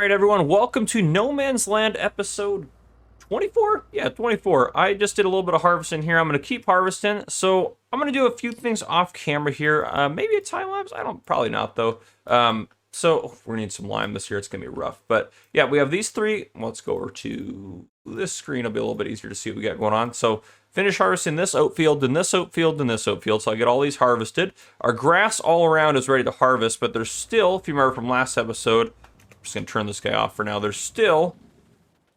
right, everyone, welcome to No Man's Land episode 24? Yeah, 24. I just did a little bit of harvesting here. I'm going to keep harvesting. So I'm going to do a few things off camera here. Maybe a time lapse. Probably not though. So we're going to need some lime this year. It's going to be rough. But yeah, we have these three. Let's go over to this screen. It'll be a little bit easier to see what we got going on. So finish harvesting this oat field, then this oat field, then this oat field. So I get all these harvested. Our grass all around is ready to harvest, but there's still, if you remember from last episode, I'm just going to turn this guy off for now. There's still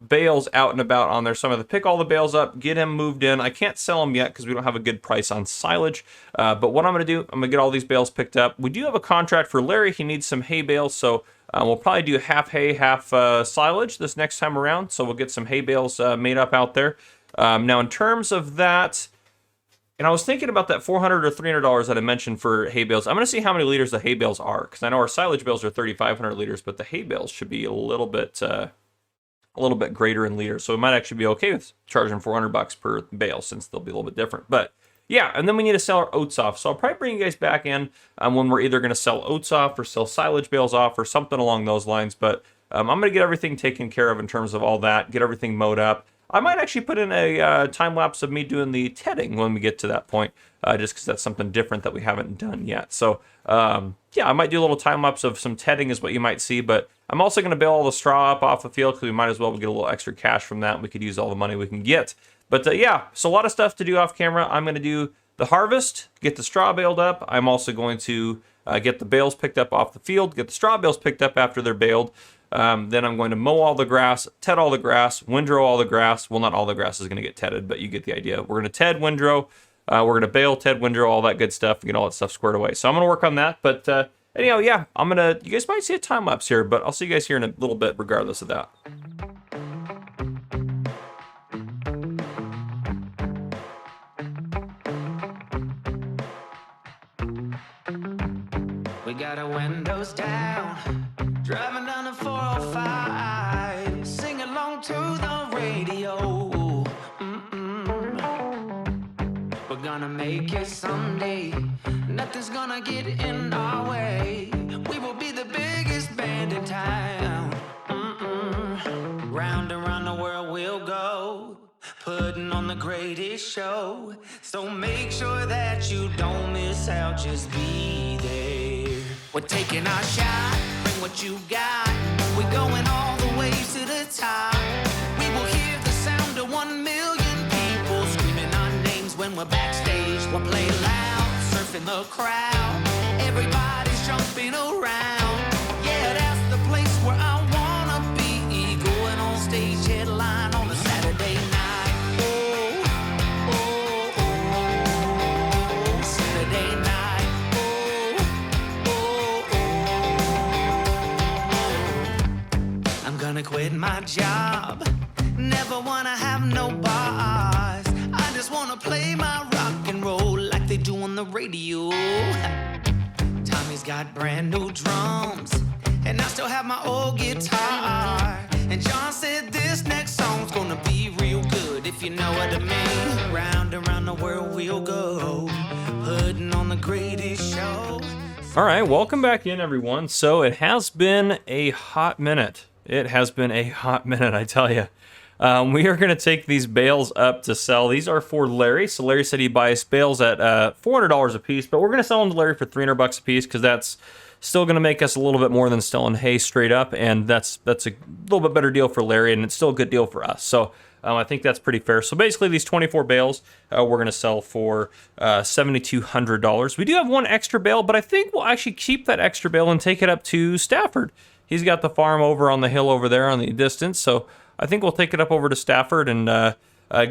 bales out and about on there, so I'm going to pick all the bales up, get him moved in. I can't sell them yet because we don't have a good price on silage, but what I'm going to do, I'm going to get all these bales picked up. We do have a contract for Larry. He needs some hay bales, so we'll probably do half hay, half silage this next time around, so we'll get some hay bales made up out there. Now in terms of that, and I was thinking about that $400 or $300 that I mentioned for hay bales. I'm going to see how many liters the hay bales are, because I know our silage bales are 3,500 liters, but the hay bales should be a little bit greater in liters. So we might actually be okay with charging $400 per bale, since they'll be a little bit different. But yeah, and then we need to sell our oats off. So I'll probably bring you guys back in when we're either going to sell oats off or sell silage bales off or something along those lines. But I'm going to get everything taken care of in terms of all that, get everything mowed up. I might actually put in a time lapse of me doing the tedding when we get to that point, just because that's something different that we haven't done yet. So yeah, I might do a little time lapse of some tedding is what you might see, but I'm also going to bale all the straw up off the field because we might as well get a little extra cash from that. We could use all the money we can get. But yeah, so a lot of stuff to do off camera. I'm going to do the harvest, get the straw baled up. I'm also going to get the bales picked up off the field, get the straw bales picked up after they're baled. Then I'm going to mow all the grass, ted all the grass, windrow all the grass. Well, not all the grass is going to get tedded, but you get the idea. We're going to ted, windrow, we're going to bale, ted, windrow, all that good stuff, and get all that stuff squared away. So I'm going to work on that, but anyhow, yeah, you guys might see a time lapse here, but I'll see you guys here in a little bit regardless of that. We got our windows down, driving down the 405, sing along to the radio. We're gonna make it someday, nothing's gonna get in our way. We will be the biggest band in town. Round and round the world we'll go, putting on the greatest show. So make sure that you don't miss out, just be there. We're taking our shot, bring what you got. We're going all the way to the top. We will hear the sound of 1 million people screaming our names when we're backstage. We'll play loud, surfing the crowd. Everybody's jumping around. Yeah, that's the place where I wanna be. Going on stage, headline on a Saturday night. Oh, oh, oh, Saturday night. I'm gonna quit my job, never wanna have no boss. I just wanna play my rock and roll like they do on the radio. Tommy's got brand new drums, and I still have my old guitar. And John said this next song's gonna be real good, if you know what I mean. Round and round the world we'll go, putting on the greatest show. All right, welcome back in, everyone. So it has been a hot minute. It has been a hot minute, I tell you. We are going to take these bales up to sell. These are for Larry. So Larry said he buys bales at $400 a piece, but we're going to sell them to Larry for $300 a piece because that's still going to make us a little bit more than selling hay straight up, and that's a little bit better deal for Larry, and it's still a good deal for us. So I think that's pretty fair. So basically, these 24 bales we're going to sell for $7,200. We do have one extra bale, but I think we'll actually keep that extra bale and take it up to Stafford. He's got the farm over on the hill over there on the distance, so I think we'll take it up over to Stafford and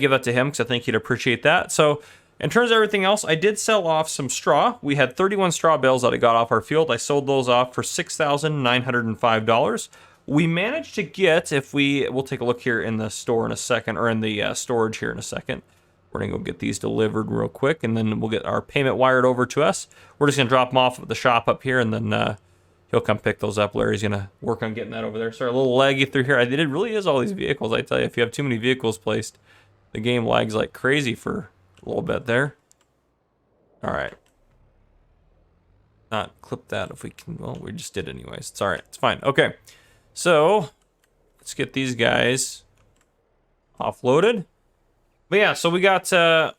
give that to him because I think he'd appreciate that. So in terms of everything else, I did sell off some straw. We had 31 straw bales that I got off our field. I sold those off for $6,905. We managed to get, we'll take a look here in the store in a second, or in the storage here in a second. We're going to go get these delivered real quick, and then we'll get our payment wired over to us. We're just going to drop them off at the shop up here, and then he'll come pick those up. Larry's going to work on getting that over there. Sorry, a little laggy through here. It really is all these vehicles. I tell you, if you have too many vehicles placed, the game lags like crazy for a little bit there. All right. Not clip that if we can. Well, we just did anyways. It's all right. It's fine. Okay. So let's get these guys offloaded. But yeah, so we got, if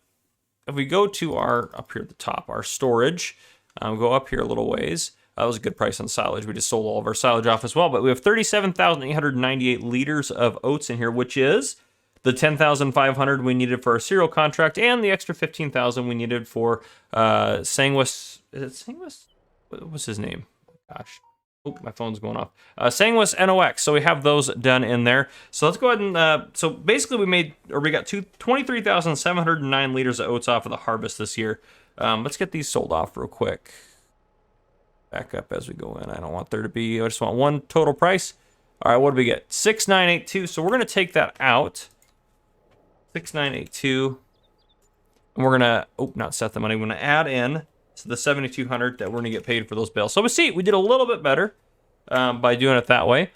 we go to our, up here at the top, our storage, go up here a little ways. That was a good price on silage. We just sold all of our silage off as well. But we have 37,898 liters of oats in here, which is the 10,500 we needed for our cereal contract and the extra 15,000 we needed for Sanguis. Is it Sanguis? What was his name? Gosh. Oh, my phone's going off. Sanguis NOX. So we have those done in there. So let's go ahead and, so basically we got 23,709 liters of oats off of the harvest this year. Let's get these sold off real quick. Back up as we go in. I don't want there to be, I just want one total price. All right, what do we get? 6,982. So we're going to take that out. 6,982. And we're going to, oh, not set the money. We're going to add in to the 7,200 that we're going to get paid for those bales. So we see, we did a little bit better by doing it that way.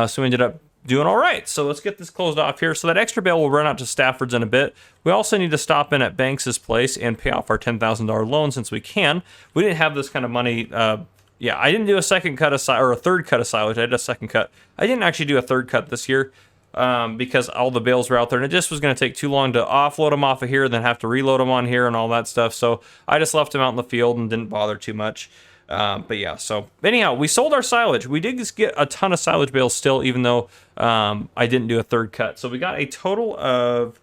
So we ended up doing all right. So let's get this closed off here. So that extra bale will run out to Stafford's in a bit. We also need to stop in at Banks's place and pay off our $10,000 loan since we can. We didn't have this kind of money. Yeah, I didn't do a second cut of silage, or a third cut of silage. I did a second cut. I didn't actually do a third cut this year because all the bales were out there, and it just was going to take too long to offload them off of here, then have to reload them on here and all that stuff. So I just left them out in the field and didn't bother too much. But yeah, so anyhow, we sold our silage. We did just get a ton of silage bales still, even though I didn't do a third cut. So we got a total of,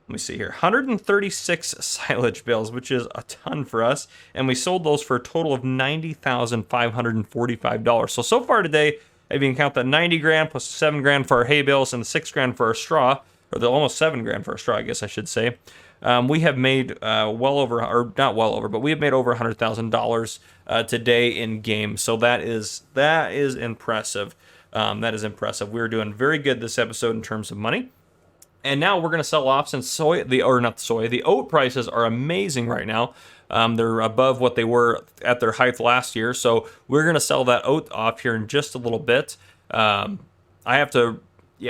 let me see here, 136 silage bales, which is a ton for us. And we sold those for a total of $90,545. So far today, if you can count that 90 grand plus 7 grand for our hay bales and the 6 grand for our straw, or the almost 7 grand for our straw, I guess I should say. We have made well over, or not well over, but we have made over $100,000 today in game. So that is impressive. That is impressive. We're doing very good this episode in terms of money. And now we're going to sell off since the oat prices are amazing right now. They're above what they were at their height last year. So we're going to sell that oat off here in just a little bit. I have to,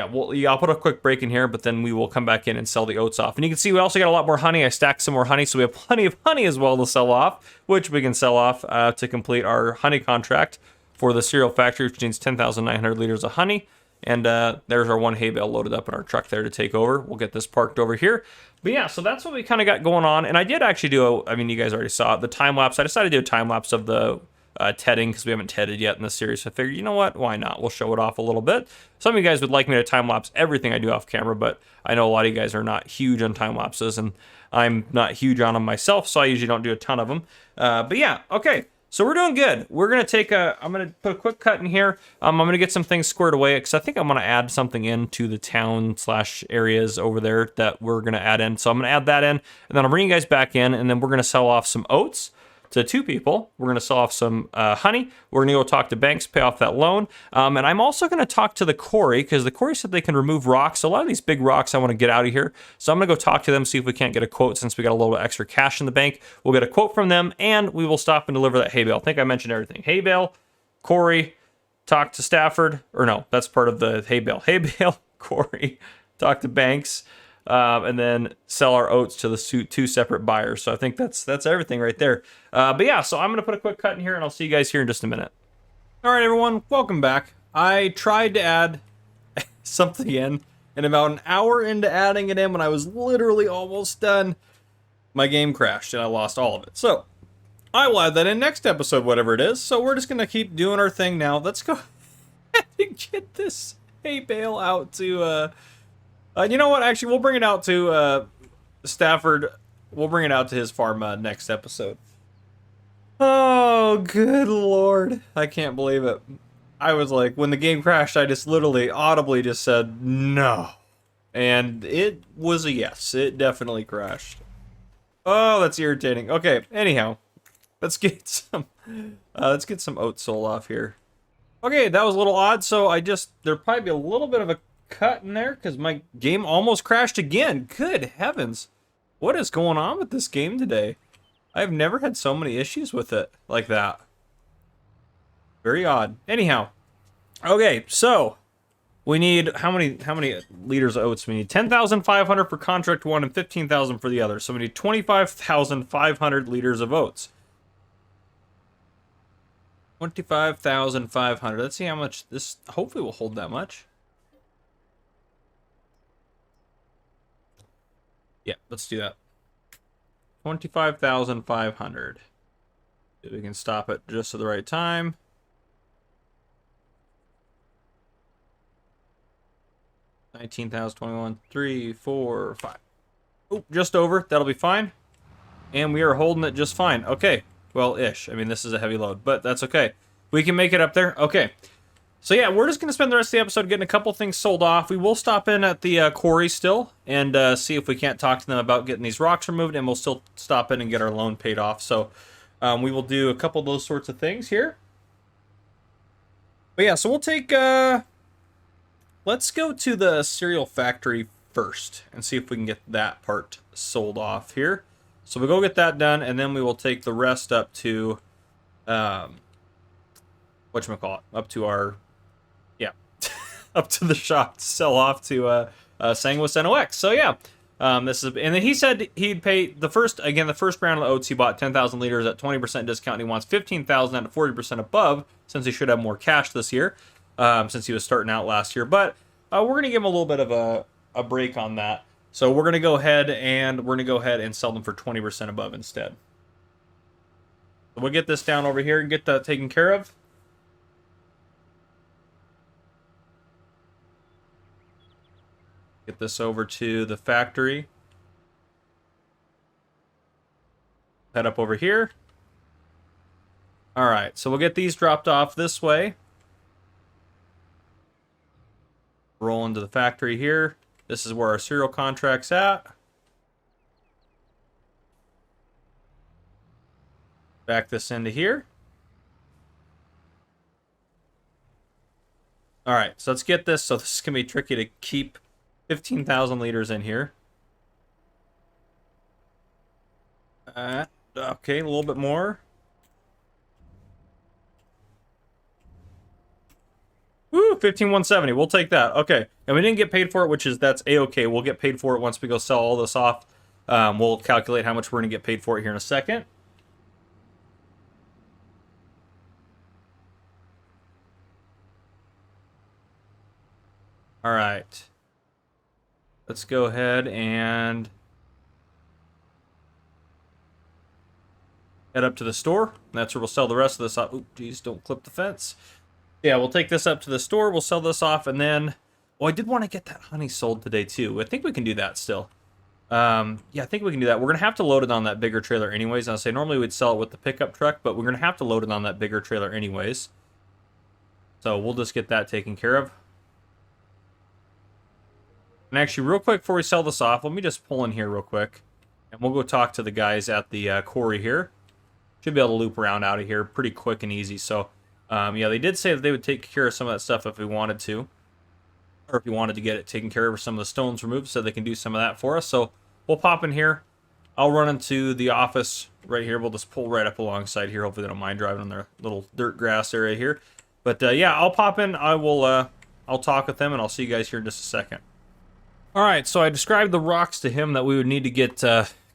I'll put a quick break in here, but then we will come back in and sell the oats off. And you can see we also got a lot more honey. I stacked some more honey, so we have plenty of honey as well to sell off, which we can sell off to complete our honey contract for the cereal factory, which needs 10,900 liters of honey. And there's our one hay bale loaded up in our truck there to take over. We'll get this parked over here. But yeah, so that's what we kind of got going on. And I did actually do you guys already saw it, the time lapse. I decided to do a time lapse of the tedding because we haven't tedded yet in the series. So I figured, you know what? Why not? We'll show it off a little bit. Some of you guys would like me to time lapse everything I do off camera, but I know a lot of you guys are not huge on time lapses, and I'm not huge on them myself, so I usually don't do a ton of them. But yeah, okay. So we're doing good. We're going to take I'm going to put a quick cut in here. I'm going to get some things squared away because I think I'm going to add something into the town / areas over there that we're going to add in. So I'm going to add that in, and then I'll bring you guys back in, and then we're going to sell off some oats to 2 people. We're going to sell off some honey. We're going to go talk to Banks, pay off that loan. And I'm also going to talk to the quarry because the quarry said they can remove rocks. So a lot of these big rocks I want to get out of here. So I'm going to go talk to them, see if we can't get a quote since we got a little extra cash in the bank. We'll get a quote from them, and we will stop and deliver that hay bale. I think I mentioned everything. Hay bale, quarry, talk to Stafford. Or no, that's part of the hay bale. Hay bale, quarry, talk to Banks. And then sell our oats to the 2 separate buyers. So I think that's everything right there. But yeah, so I'm going to put a quick cut in here, and I'll see you guys here in just a minute. All right, everyone, welcome back. I tried to add something in, and about an hour into adding it in, when I was literally almost done, my game crashed, and I lost all of it. So I will add that in next episode, whatever it is. So we're just going to keep doing our thing now. Let's go ahead and get this hay bale out to... you know what? Actually, we'll bring it out to Stafford. We'll bring it out to his farm next episode. Oh, good Lord. I can't believe it. I was like, when the game crashed, I just literally audibly just said no. And it was a yes. It definitely crashed. Oh, that's irritating. Okay, anyhow, let's get some oats sold off here. Okay, that was a little odd. So there'd probably be a little bit of a cut in there because my game almost crashed again. Good heavens, what is going on with this game today? I've never had so many issues with it like that. Very odd. Anyhow, okay, so we need how many liters of oats? We need 10,500 for contract 1 and 15,000 for the other. So we need 25,500 liters of oats. 25,500. Let's see how much this hopefully will hold that much. Yeah, let's do that. 25,500. We can stop it just at the right time. 19,000, 21, 3, 4, 5. Oh, just over. That'll be fine. And we are holding it just fine. Okay. Well, ish. I mean, this is a heavy load, but that's okay. We can make it up there. Okay. So yeah, we're just going to spend the rest of the episode getting a couple things sold off. We will stop in at the quarry still and see if we can't talk to them about getting these rocks removed, and we'll still stop in and get our loan paid off. So we will do a couple of those sorts of things here. But yeah, so we'll take... let's go to the cereal factory first and see if we can get that part sold off here. So we'll go get that done, and then we will take the rest up to... whatchamacallit? Up to our... up to the shop to sell off to Sanguis NOX. So yeah, this is, and then he said he'd pay the first round of oats. He bought 10,000 liters at 20% discount. And he wants 15,000 at 40% above, since he should have more cash this year, since he was starting out last year. But we're gonna give him a little bit of a break on that. So we're gonna go ahead and sell them for 20% above instead. So we'll get this down over here and get that taken care of. Get this over to the factory. Head up over here. Alright, so we'll get these dropped off this way. Roll into the factory here. This is where our cereal contract's at. Back this into here. Alright, so let's get this. So this is going to be tricky to keep 15,000 liters in here. Okay, a little bit more. Woo, 15,170. We'll take that. Okay, and we didn't get paid for it, that's a-okay. We'll get paid for it once we go sell all this off. We'll calculate how much we're going to get paid for it here in a second. All right. Let's go ahead and head up to the store. That's where we'll sell the rest of this off. Oop, geez, don't clip the fence. Yeah, we'll take this up to the store. We'll sell this off, and then... Oh, I did want to get that honey sold today, too. I think we can do that still. Yeah, I think we can do that. We're going to have to load it on that bigger trailer anyways. I'll say normally we'd sell it with the pickup truck, but we're going to have to load it on that bigger trailer anyways. So we'll just get that taken care of. And actually, real quick before we sell this off, let me just pull in here real quick. And we'll go talk to the guys at the quarry here. Should be able to loop around out of here pretty quick and easy. So, yeah, they did say that they would take care of some of that stuff if we wanted to. Or if we wanted to get it taken care of or some of the stones removed, so they can do some of that for us. So, we'll pop in here. I'll run into the office right here. We'll just pull right up alongside here. Hopefully they don't mind driving on their little dirt grass area here. But, yeah, I'll pop in. I'll talk with them, and I'll see you guys here in just a second. Alright, so I described the rocks to him that we would need to get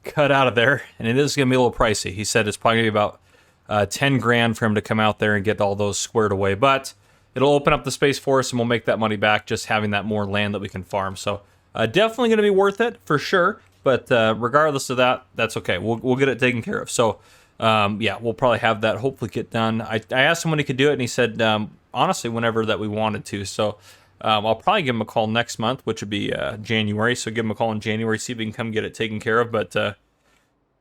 cut out of there, and it is going to be a little pricey. He said it's probably going to be about 10 grand for him to come out there and get all those squared away, but it'll open up the space for us, and we'll make that money back just having that more land that we can farm. So definitely going to be worth it, for sure, but regardless of that, that's okay. We'll get it taken care of. So, yeah, we'll probably have that hopefully get done. I asked him when he could do it, and he said, honestly, whenever that we wanted to, so... I'll probably give him a call next month, which would be January. So give him a call in January, see if we can come get it taken care of. But for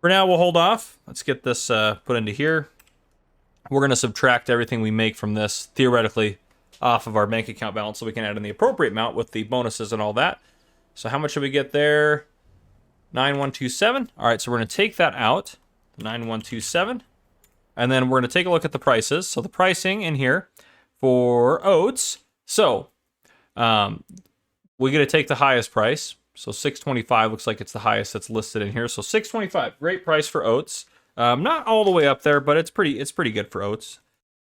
now, we'll hold off. Let's get this put into here. We're going to subtract everything we make from this, theoretically, off of our bank account balance so we can add in the appropriate amount with the bonuses and all that. So how much should we get there? 9127. All right, so we're going to take that out, 9127. And then we're going to take a look at the prices. So the pricing in here for oats. So... we're going to take the highest price. So 625 looks like it's the highest that's listed in here. So 625, great price for oats. Not all the way up there, but it's pretty good for oats.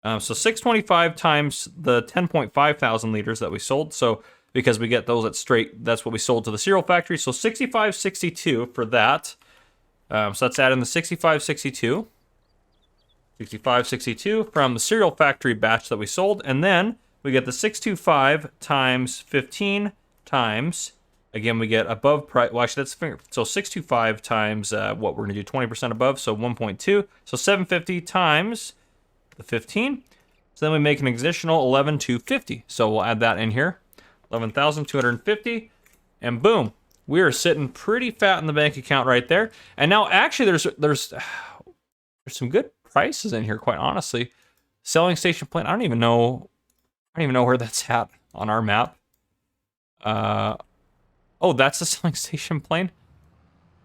So 625 times the 10.5 thousand liters that we sold. So because we get those at straight, that's what we sold to the cereal factory. So 65.62 for that. So let's add in the 65.62. 65, 62 from the cereal factory batch that we sold. And then we get the 625 times 15 times, again, we get above price. Well, actually, that's so 625 times what we're going to do, 20% above, so 1.2. So 750 times the 15. So then we make an additional 11,250. So we'll add that in here, 11,250, and boom, we are sitting pretty fat in the bank account right there. And now, actually, there's some good prices in here, quite honestly. Selling station plane. I don't even know where that's at on our map. Oh, that's the selling station plane.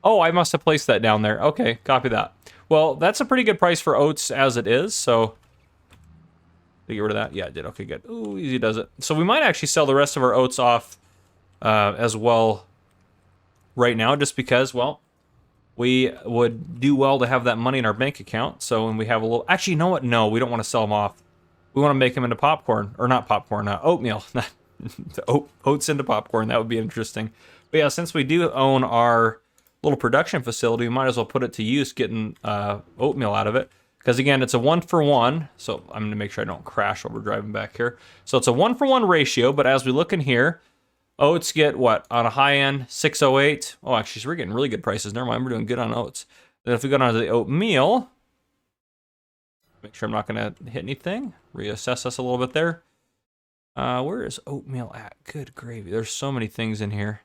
Oh, I must have placed that down there. Okay, copy that. Well, that's a pretty good price for oats as it is. So, did I get rid of that? Yeah, I did. Okay, good. Ooh, easy does it. So we might actually sell the rest of our oats off as well right now, just because, well, we would do well to have that money in our bank account. So when we have a little... Actually, you know what? No, we don't want to sell them off. We want to make them into popcorn. Or not popcorn, oatmeal. Oats into popcorn. That would be interesting. But yeah, since we do own our little production facility, we might as well put it to use getting oatmeal out of it. Because again, it's a 1-for-1. So I'm going to make sure I don't crash while we're driving back here. So it's a 1-for-1 ratio. But as we look in here, oats get what? On a high end, 608. Oh, actually, so we're getting really good prices. Never mind, we're doing good on oats. Then if we go down to the oatmeal, make sure I'm not going to hit anything. Reassess us a little bit there. Where is oatmeal at? Good gravy. There's so many things in here.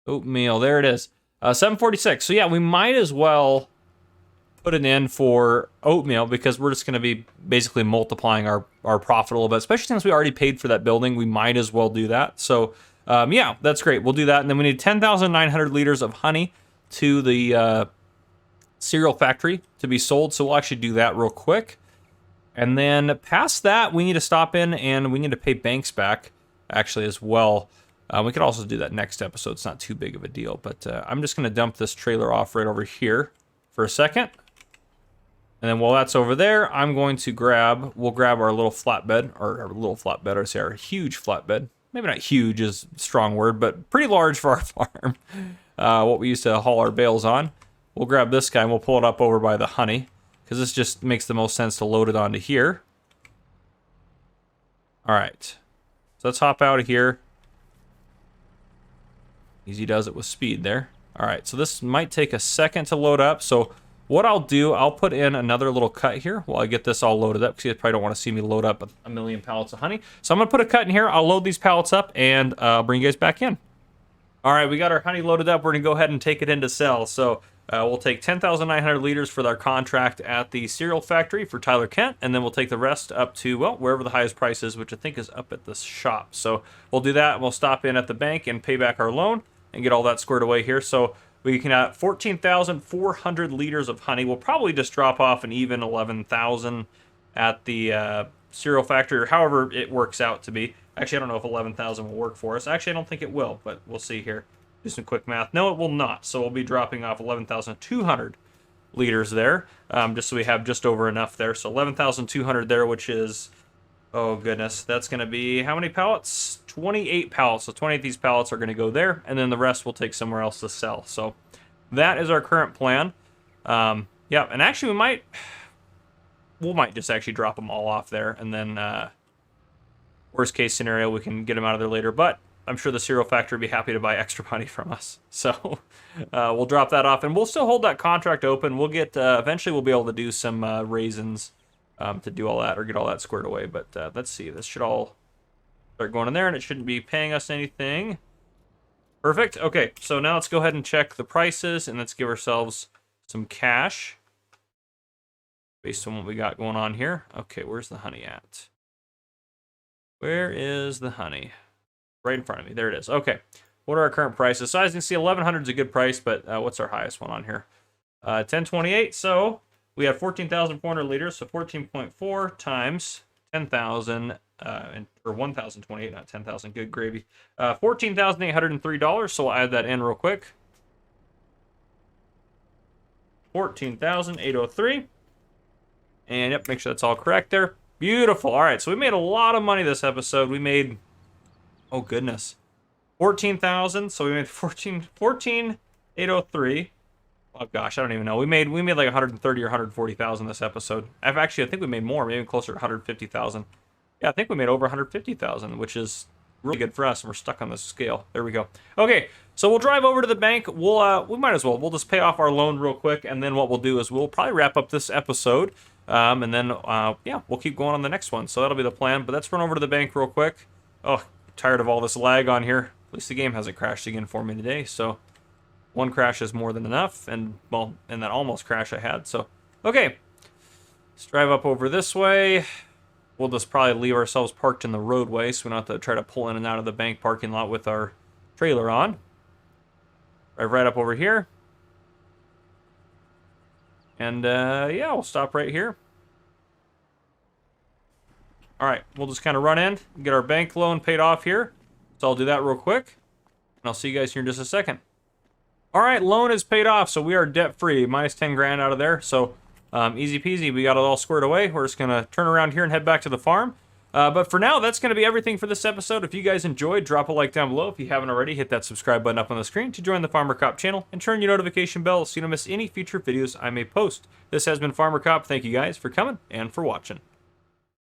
Oatmeal, there it is. 746. So yeah, we might as well put it in for oatmeal because we're just going to be basically multiplying our profit a little bit, especially since we already paid for that building. We might as well do that. So yeah, that's great. We'll do that. And then we need 10,900 liters of honey to the cereal factory to be sold. So we'll actually do that real quick. And then past that, we need to stop in and we need to pay banks back actually as well. We could also do that next episode. It's not too big of a deal, but I'm just going to dump this trailer off right over here for a second. And then while that's over there, I'm going to we'll grab our little flatbed, I say our huge flatbed. Maybe not huge is a strong word, but pretty large for our farm. What we used to haul our bales on. We'll grab this guy and we'll pull it up over by the honey, because this just makes the most sense to load it onto here. All right, so let's hop out of here. Easy does it with speed there. All right, so this might take a second to load up. So what I'll do, I'll put in another little cut here while I get this all loaded up, because you probably don't want to see me load up a million pallets of honey. So I'm gonna put a cut in here. I'll load these pallets up and I'll bring you guys back in. All right, we got our honey loaded up. We're gonna go ahead and take it in to sell. So we'll take 10,900 liters for our contract at the cereal factory for Tyler Kent, and then we'll take the rest up to, well, wherever the highest price is, which I think is up at the shop. So we'll do that, and we'll stop in at the bank and pay back our loan and get all that squared away here. So we can have 14,400 liters of honey. We'll probably just drop off an even 11,000 at the cereal factory, or however it works out to be. Actually, I don't know if 11,000 will work for us. Actually, I don't think it will, but we'll see here. Do some quick math. No, it will not. So we'll be dropping off 11,200 liters there, just so we have just over enough there. So 11,200 there, which is, oh goodness, that's going to be how many pallets? 28 pallets. So 28 of these pallets are going to go there, and then the rest we'll take somewhere else to sell. So that is our current plan. Yeah, and actually we might just actually drop them all off there, and then worst case scenario, we can get them out of there later. But I'm sure the cereal factory would be happy to buy extra honey from us. So we'll drop that off, and we'll still hold that contract open. We'll get, eventually we'll be able to do some raisins to do all that, or get all that squared away. But let's see, this should all start going in there, and it shouldn't be paying us anything. Perfect. Okay, so now let's go ahead and check the prices, and let's give ourselves some cash based on what we got going on here. Okay, where's the honey at? Where is the honey? Right in front of me. There it is. Okay. What are our current prices? So as you can see, 1,100 is a good price, but what's our highest one on here? 1028. So we have 14,400 liters. So 14.4 times 10,000, or 1,028, not 10,000. Good gravy. $14,803. So we'll add that in real quick. 14,803. And yep, make sure that's all correct there. Beautiful. All right. So we made a lot of money this episode. We made, oh goodness, 14,000. So we made 14,803. Oh gosh, I don't even know. We made like 130 or 140,000 this episode. I think we made more, maybe closer to 150,000. Yeah, I think we made over 150,000, which is really good for us. And we're stuck on this scale. There we go. Okay, so we'll drive over to the bank. We might as well. We'll just pay off our loan real quick, and then what we'll do is we'll probably wrap up this episode, and then yeah, we'll keep going on the next one. So that'll be the plan. But let's run over to the bank real quick. Oh, tired of all this lag on here. At least the game hasn't crashed again for me today. So one crash is more than enough, and well, and that almost crash I had. So okay, let's drive up over this way. We'll just probably leave ourselves parked in the roadway so we don't have to try to pull in and out of the bank parking lot with our trailer on. Drive right up over here. And yeah, we'll stop right here. All right, we'll just kind of run in, get our bank loan paid off here. So I'll do that real quick. And I'll see you guys here in just a second. All right, loan is paid off, so we are debt-free. Minus 10 grand out of there, so easy peasy. We got it all squared away. We're just going to turn around here and head back to the farm. But for now, that's going to be everything for this episode. If you guys enjoyed, drop a like down below. If you haven't already, hit that subscribe button up on the screen to join the Farmer Cop channel and turn your notification bell so you don't miss any future videos I may post. This has been Farmer Cop. Thank you guys for coming and for watching.